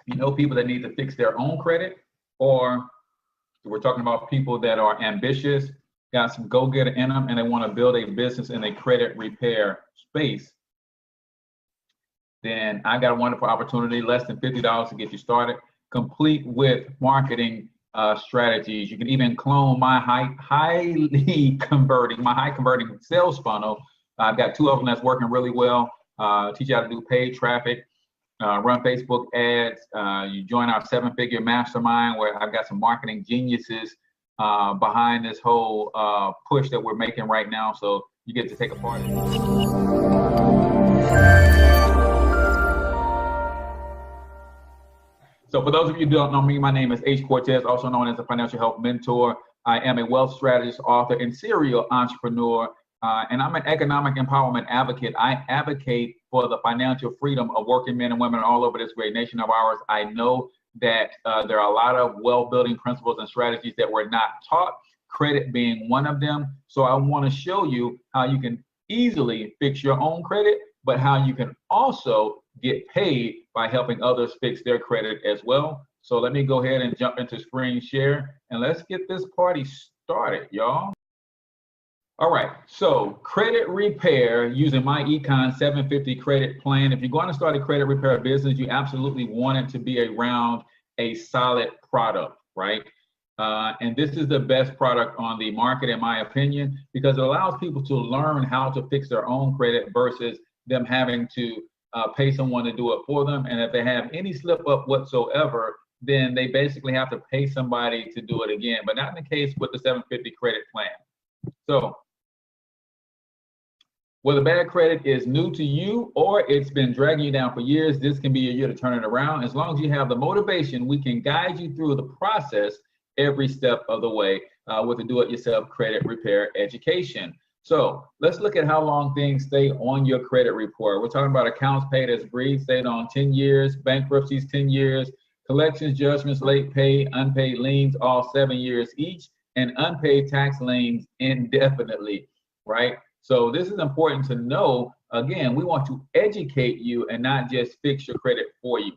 You know, people that need to fix their own credit, or we're talking about people that are ambitious, got some go-getter in them, and they want to build a business in a credit repair space. Then I got a wonderful opportunity, less than $50 to get you started, complete with marketing strategies. You can even clone my high converting sales funnel. I've got two of them that's working really well. Teach you how to do paid traffic, run Facebook ads. You join our 7-figure mastermind where I've got some marketing geniuses behind this whole push that we're making right now. So you get to take a part in it. So for those of you who don't know me, my name is H. Cortez, also known as a financial health mentor. I am a wealth strategist, author, and serial entrepreneur, and I'm an economic empowerment advocate. I advocate for the financial freedom of working men and women all over this great nation of ours. I know that there are a lot of wealth-building principles and strategies that we're not taught, credit being one of them. So I want to show you how you can easily fix your own credit, but how you can also get paid by helping others fix their credit as well. So let me go ahead and jump into screen share and let's get this party started, y'all. All right, so credit repair using my Econ 750 credit plan. If you're going to start a credit repair business, you absolutely want it to be around a solid product, right? And this is the best product on the market, in my opinion, because it allows people to learn how to fix their own credit versus them having to pay someone to do it for them. And if they have any slip up whatsoever, then they basically have to pay somebody to do it again, but not in the case with the 750 credit plan. So whether bad credit is new to you or it's been dragging you down for years, this can be your year to turn it around. As long as you have the motivation, we can guide you through the process every step of the way with the do-it-yourself credit repair education. So let's look at how long things stay on your credit report. We're talking about accounts paid as agreed, stayed on 10 years, bankruptcies 10 years, collections, judgments, late pay, unpaid liens, all 7 years each, and unpaid tax liens indefinitely, right? So this is important to know. Again, we want to educate you and not just fix your credit for you.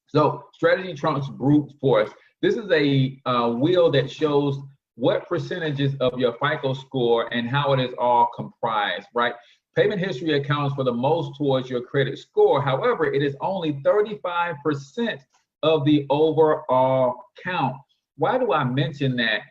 So strategy trumps brute force. This is a wheel that shows what percentages of your FICO score and how it is all comprised, right? Payment history accounts for the most towards your credit score. However, it is only 35% of the overall count. Why do I mention that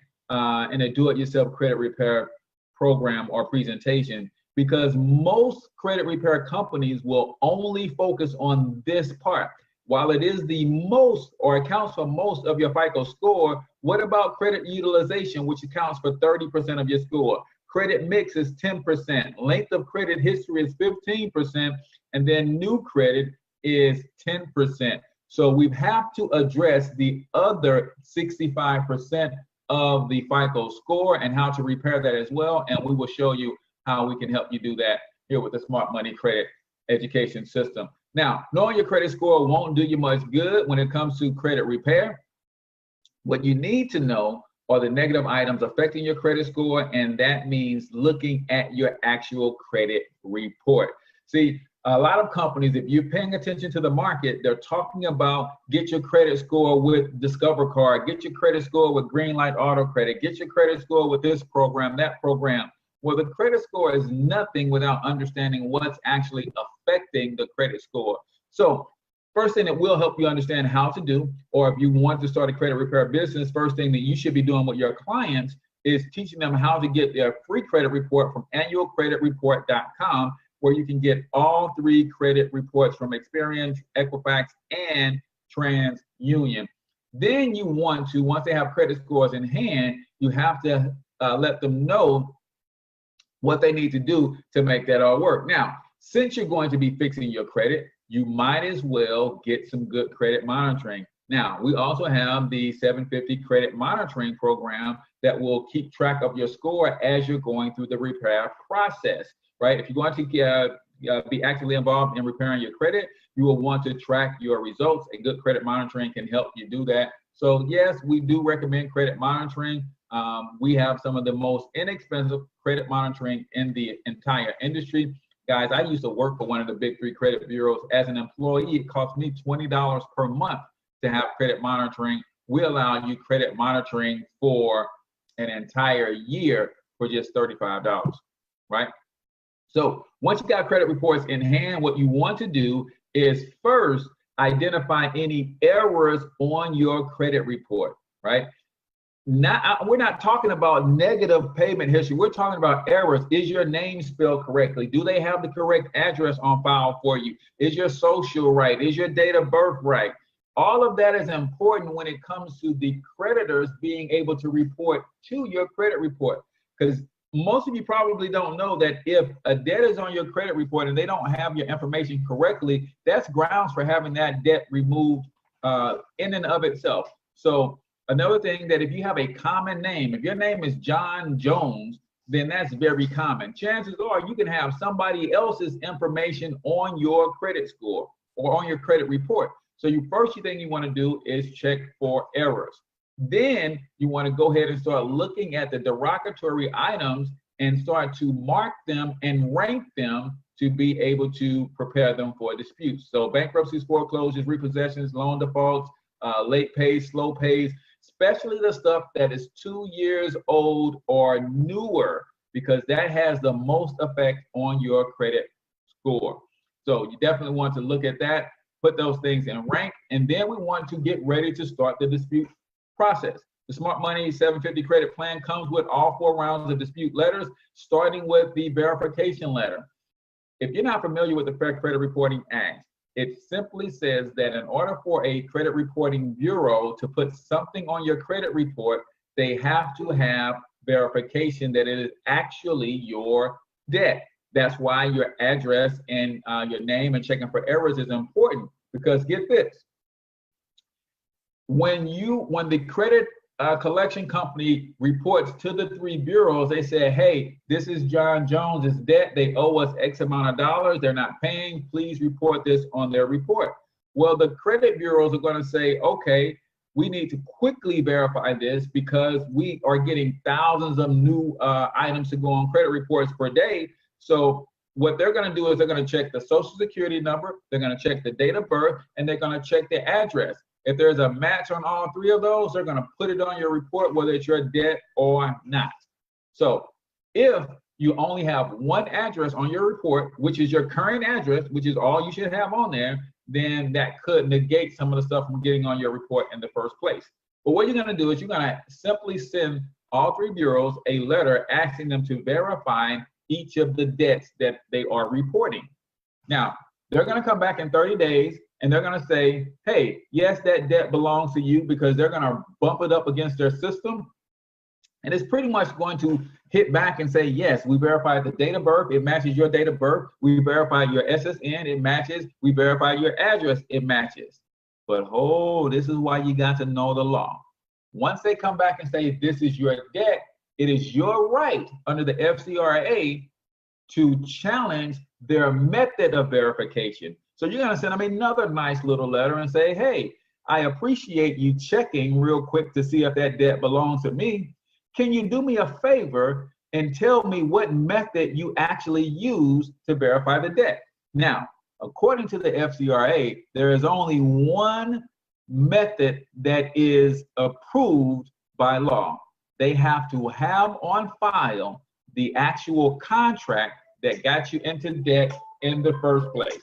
in a do-it-yourself credit repair program or presentation? Because most credit repair companies will only focus on this part. While it is the most or accounts for most of your FICO score, what about credit utilization, which accounts for 30% of your score? Credit mix is 10%, length of credit history is 15%, and then new credit is 10%. So we have to address the other 65% of the FICO score and how to repair that as well. And we will show you how we can help you do that here with the Smart Money Credit Education System. Now, knowing your credit score won't do you much good when it comes to credit repair. What you need to know are the negative items affecting your credit score, and that means looking at your actual credit report. See, a lot of companies, if you're paying attention to the market, they're talking about get your credit score with Discover Card, get your credit score with Greenlight Auto Credit, get your credit score with this program, that program. Well, the credit score is nothing without understanding what's actually affecting the credit score. So first thing that will help you understand how to do, or if you want to start a credit repair business, first thing that you should be doing with your clients is teaching them how to get their free credit report from annualcreditreport.com, where you can get all 3 credit reports from Experian, Equifax, and TransUnion. Then you want to, once they have credit scores in hand, you have to let them know what they need to do to make that all work. Now, since you're going to be fixing your credit, you might as well get some good credit monitoring. Now, we also have the 750 credit monitoring program that will keep track of your score as you're going through the repair process, right? If you're going to be actively involved in repairing your credit, you will want to track your results. A good credit monitoring can help you do that. So yes, we do recommend credit monitoring. We have some of the most inexpensive credit monitoring in the entire industry. Guys, I used to work for one of the big 3 credit bureaus. As an employee, it cost me $20 per month to have credit monitoring. We allow you credit monitoring for an entire year for just $35, right? So once you got credit reports in hand, what you want to do is first identify any errors on your credit report, right? We're not talking about negative payment history. We're talking about errors. Is your name spelled correctly? Do they have the correct address on file for you? Is your social right? Is your date of birth right? All of that is important when it comes to the creditors being able to report to your credit report. Because most of you probably don't know that if a debt is on your credit report and they don't have your information correctly, that's grounds for having that debt removed in and of itself. So another thing, that if you have a common name, if your name is John Jones, then that's very common. Chances are you can have somebody else's information on your credit score or on your credit report. So first thing you want to do is check for errors. Then you want to go ahead and start looking at the derogatory items and start to mark them and rank them to be able to prepare them for disputes. So bankruptcies, foreclosures, repossessions, loan defaults, late pays, slow pays, especially the stuff that is 2 years old or newer, because that has the most effect on your credit score. So you definitely want to look at that, put those things in rank, and then we want to get ready to start the dispute process. The Smart Money 750 credit plan comes with all 4 rounds of dispute letters, starting with the verification letter. If you're not familiar with the Fair Credit Reporting Act, it simply says that in order for a credit reporting bureau to put something on your credit report, they have to have verification that it is actually your debt. That's why your address and your name and checking for errors is important, because get this. When the credit collection company reports to the 3 bureaus, they say, hey, this is John Jones's debt. They owe us X amount of dollars. They're not paying. Please report this on their report. Well, the credit bureaus are going to say, okay, we need to quickly verify this because we are getting thousands of new items to go on credit reports per day. So what they're going to do is they're going to check the social security number, they're going to check the date of birth, and they're going to check the address. If there's a match on all 3 of those, they're going to put it on your report, whether it's your debt or not. So if you only have 1 address on your report, which is your current address, which is all you should have on there, then that could negate some of the stuff from getting on your report in the first place. But what you're going to do is you're going to simply send all 3 bureaus a letter asking them to verify each of the debts that they are reporting. Now, they're going to come back in 30 days and they're going to say, hey, yes, that debt belongs to you, because they're going to bump it up against their system. And it's pretty much going to hit back and say, yes, we verified the date of birth, it matches your date of birth. We verified your SSN, it matches. We verified your address, it matches. But this is why you got to know the law. Once they come back and say, this is your debt, it is your right under the FCRA to challenge their method of verification. So you're going to send them another nice little letter and say, hey, I appreciate you checking real quick to see if that debt belongs to me. Can you do me a favor and tell me what method you actually use to verify the debt? Now, according to the FCRA, there is only one method that is approved by law. They have to have on file the actual contract that got you into debt in the first place.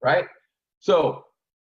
Right? So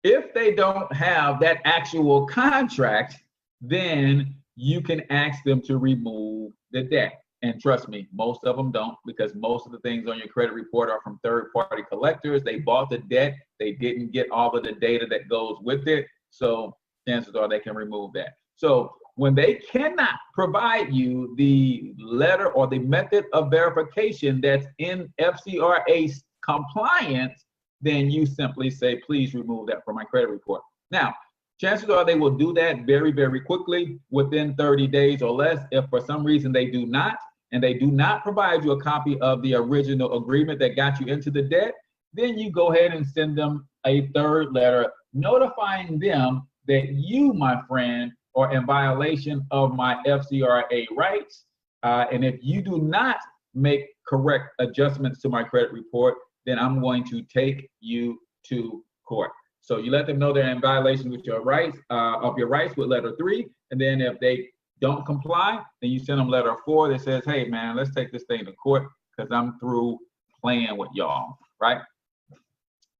if they don't have that actual contract, then you can ask them to remove the debt. And trust me, most of them don't, because most of the things on your credit report are from third-party collectors. They bought the debt. They didn't get all of the data that goes with it. So chances are they can remove that. So when they cannot provide you the letter or the method of verification that's in FCRA compliance, then you simply say, please remove that from my credit report. Now, chances are they will do that very, very quickly, within 30 days or less. If for some reason they do not, and they do not provide you a copy of the original agreement that got you into the debt, then you go ahead and send them a third letter notifying them that you, my friend, are in violation of my FCRA rights. And if you do not make correct adjustments to my credit report, then I'm going to take you to court. So you let them know they're in violation with your rights, with letter 3, and then if they don't comply, then you send them letter 4 that says, hey man, let's take this thing to court because I'm through playing with y'all, right?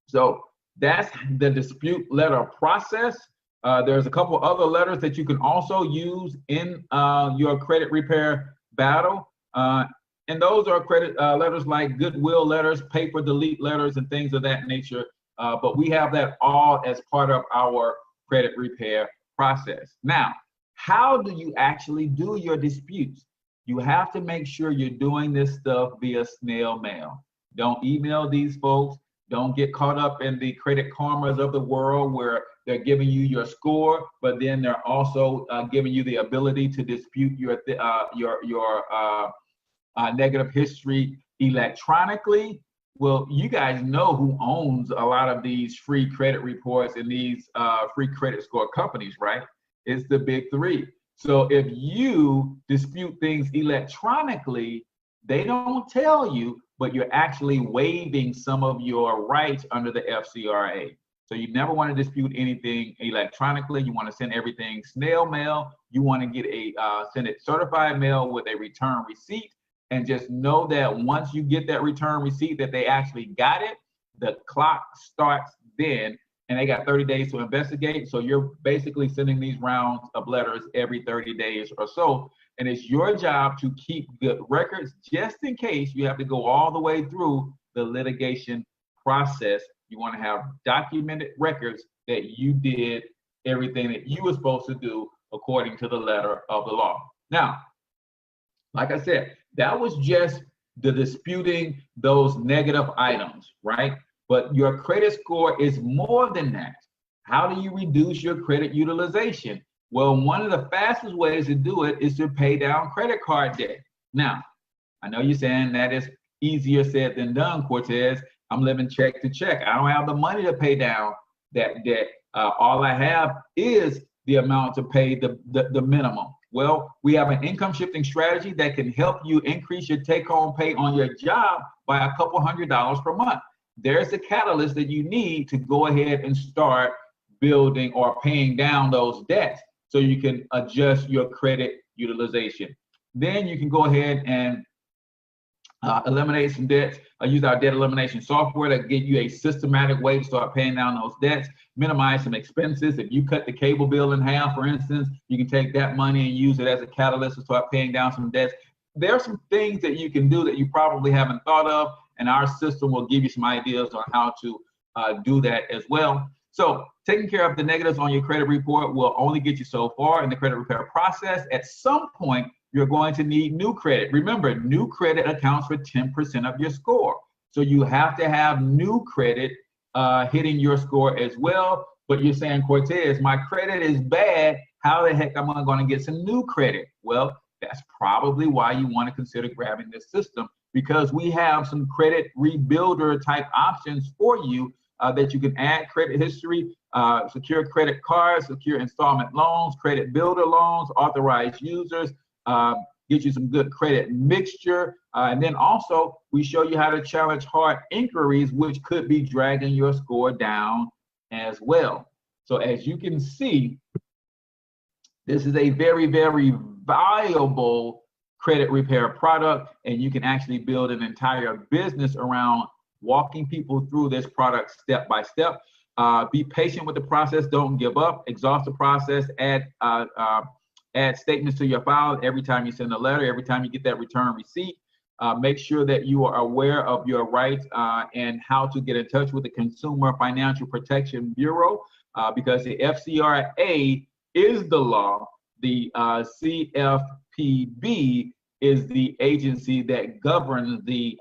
So that's the dispute letter process. There's a couple other letters that you can also use in your credit repair battle. And those are credit letters like goodwill letters, paper delete letters, and things of that nature. But we have that all as part of our credit repair process. Now, how do you actually do your disputes? You have to make sure you're doing this stuff via snail mail. Don't email these folks. Don't get caught up in the Credit Karmas of the world where they're giving you your score, but then they're also giving you the ability to dispute your negative history electronically. Well, you guys know who owns a lot of these free credit reports and these free credit score companies, right? It's the big 3. So if you dispute things electronically, they don't tell you, but you're actually waiving some of your rights under the FCRA. So you never want to dispute anything electronically. You want to send everything snail mail. You want to get send it certified mail with a return receipt. And just know that once you get that return receipt that they actually got it, the clock starts then, and they got 30 days to investigate. So you're basically sending these rounds of letters every 30 days or so. And it's your job to keep good records just in case you have to go all the way through the litigation process. You want to have documented records that you did everything that you were supposed to do according to the letter of the law. Now, like I said, that was just the disputing those negative items, right? But your credit score is more than that. How do you reduce your credit utilization? Well, one of the fastest ways to do it is to pay down credit card debt. Now, I know you're saying that is easier said than done, Cortez. I'm living check to check. I don't have the money to pay down that debt. All I have is the amount to pay the minimum. Well, we have an income shifting strategy that can help you increase your take-home pay on your job by a couple $100s per month. There's the catalyst that you need to go ahead and start building or paying down those debts so you can adjust your credit utilization. Then you can go ahead and eliminate some debts. Use our debt elimination software to give you a systematic way to start paying down those debts, minimize some expenses. If you cut the cable bill in half, for instance, you can take that money and use it as a catalyst to start paying down some debts. There are some things that you can do that you probably haven't thought of, and our system will give you some ideas on how to do that as well. So taking care of the negatives on your credit report will only get you so far in the credit repair process. At some point, you're going to need new credit. Remember, new credit accounts for 10% of your score. So you have to have new credit hitting your score as well. But you're saying, Cortez, my credit is bad. How the heck am I going to get some new credit? Well, that's probably why you want to consider grabbing this system, because we have some credit rebuilder type options for you that you can add credit history, secure credit cards, secure installment loans, credit builder loans, authorized users, get you some good credit mixture. And then also we show you how to challenge hard inquiries, which could be dragging your score down as well. So as you can see, this is a very, very valuable credit repair product, and you can actually build an entire business around walking people through this product step by step. Be patient with the process. Don't give up. Exhaust the process. Add statements to your file every time you send a letter, every time you get that return receipt. Make sure that you are aware of your rights and how to get in touch with the Consumer Financial Protection Bureau, because the FCRA is the law. The CFPB is the agency that governs the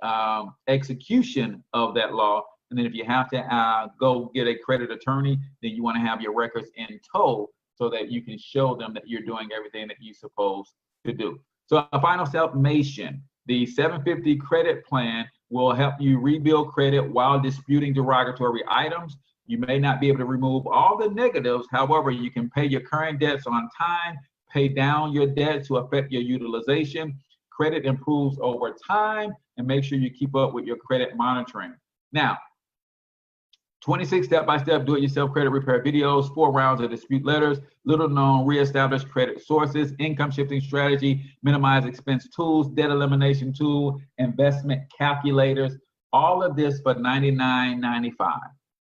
execution of that law. And then if you have to go get a credit attorney, then you want to have your records in tow so that you can show them that you're doing everything that you're supposed to do. So a final summation, the 750 credit plan will help you rebuild credit while disputing derogatory items. You may not be able to remove all the negatives. However, you can pay your current debts on time, pay down your debt to affect your utilization. Credit improves over time. and make sure you keep up with your credit monitoring. Now, 26 step-by-step do-it-yourself credit repair videos, 4 rounds of dispute letters, little-known reestablished credit sources, income shifting strategy, minimize expense tools, debt elimination tool, investment calculators, all of this for $99.95.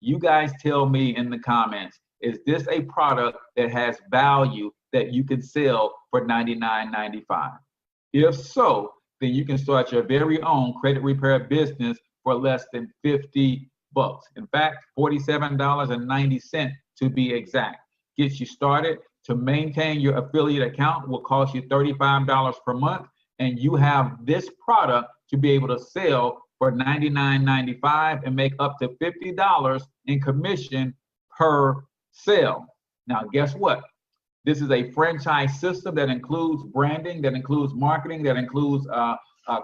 You guys tell me in the comments, is this a product that has value that you can sell for $99.95? If so, then you can start your very own credit repair business for less than $50. In fact, $47.90 to be exact. Gets you started. To maintain your affiliate account will cost you $35 per month, and you have this product to be able to sell for $99.95 and make up to $50 in commission per sale. Now, guess what? This is a franchise system that includes branding, that includes marketing, that includes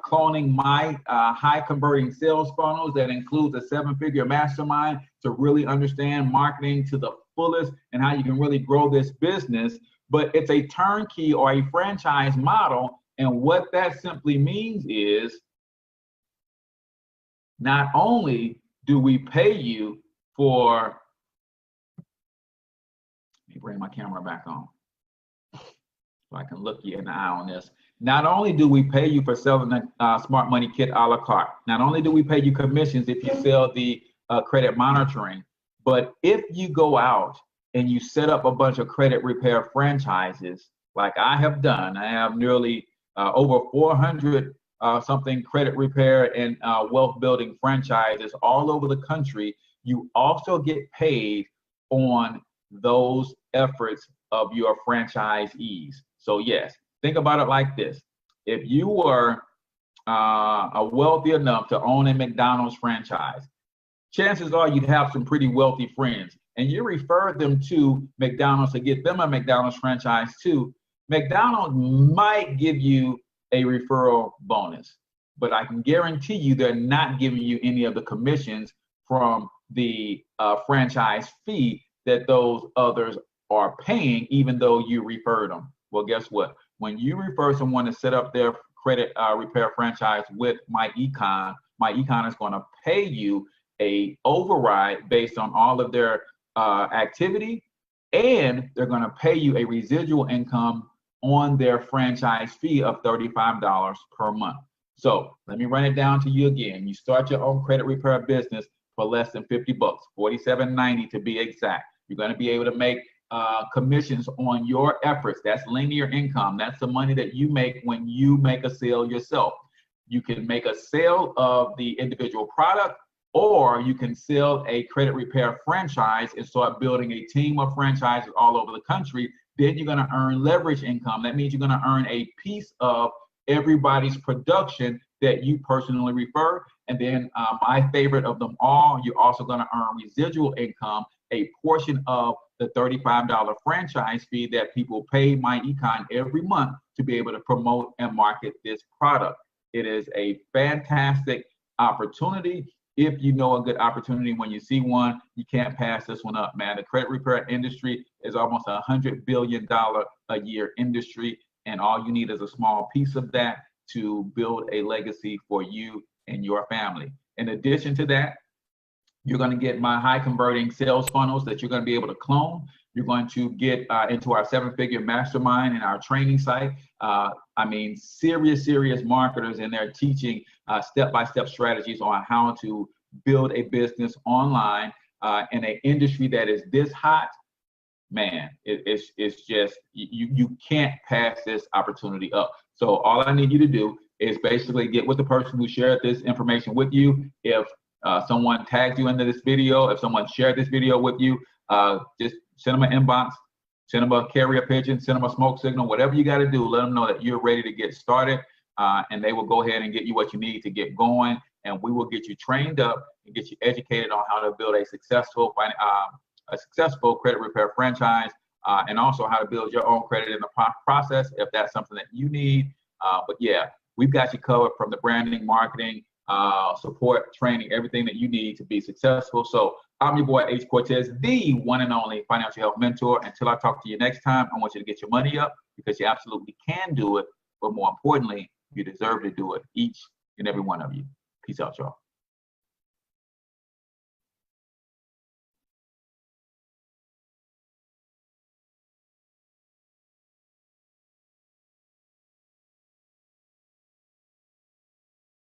cloning my high converting sales funnels, that includes a 7-figure mastermind to really understand marketing to the fullest and how you can really grow this business. But it's a turnkey or a franchise model. And what that simply means is not only do we pay you for, let me bring my camera back on so I can look you in the eye on this. Not only do we pay you for selling the Smart Money Kit a la carte, not only do we pay you commissions if you sell the credit monitoring, but if you go out and you set up a bunch of credit repair franchises, like I have done, I have nearly over 400 something credit repair and wealth building franchises all over the country, you also get paid on those efforts of your franchisees. So yes, think about it like this. If you were wealthy enough to own a McDonald's franchise, chances are you'd have some pretty wealthy friends, and you referred them to McDonald's to get them a McDonald's franchise too. McDonald's might give you a referral bonus, but I can guarantee you they're not giving you any of the commissions from the franchise fee that those others are paying, even though you referred them. Well, guess what? When you refer someone to set up their credit repair franchise with MyEcon is going to pay you a override based on all of their activity, and they're going to pay you a residual income on their franchise fee of $35 per month. So let me run it down to you again. You start your own credit repair business for less than $50, $47.90 to be exact. You're going to be able to make commissions on your efforts. That's linear income. That's the money that you make when you make a sale yourself. You can make a sale of the individual product, or you can sell a credit repair franchise and start building a team of franchises all over the country. Then you're going to earn leverage income. That means you're going to earn a piece of everybody's production that you personally refer. And then my favorite of them all, you're also going to earn residual income, a portion of the $35 franchise fee that people pay MyEcon every month to be able to promote and market this product. It is a fantastic opportunity. If you know a good opportunity when you see one, you can't pass this one up, man. The credit repair industry is almost a $100 billion a year industry, and all you need is a small piece of that to build a legacy for you and your family. In addition to that, you're going to get my high converting sales funnels that you're going to be able to clone. You're going to get into our 7-figure mastermind and our training site. I mean, serious marketers in there teaching step-by-step strategies on how to build a business online in an industry that is this hot. Man, it's just, you can't pass this opportunity up. So all I need you to do is basically get with the person who shared this information with you. If someone tagged you into this video, if someone shared this video with you, just send them an inbox, send them a carrier pigeon, send them a smoke signal, whatever you got to do, let them know that you're ready to get started, and they will go ahead and get you what you need to get going, and we will get you trained up and get you educated on how to build a successful credit repair franchise, and also how to build your own credit in the process if that's something that you need. But yeah, we've got you covered from the branding, marketing, support, training, everything that you need to be successful. So I'm your boy H. Cortez, the one and only financial health mentor. Until I talk to you next time, I want you to get your money up, because you absolutely can do it, but more importantly, you deserve to do it each and every one of you. Peace out, y'all.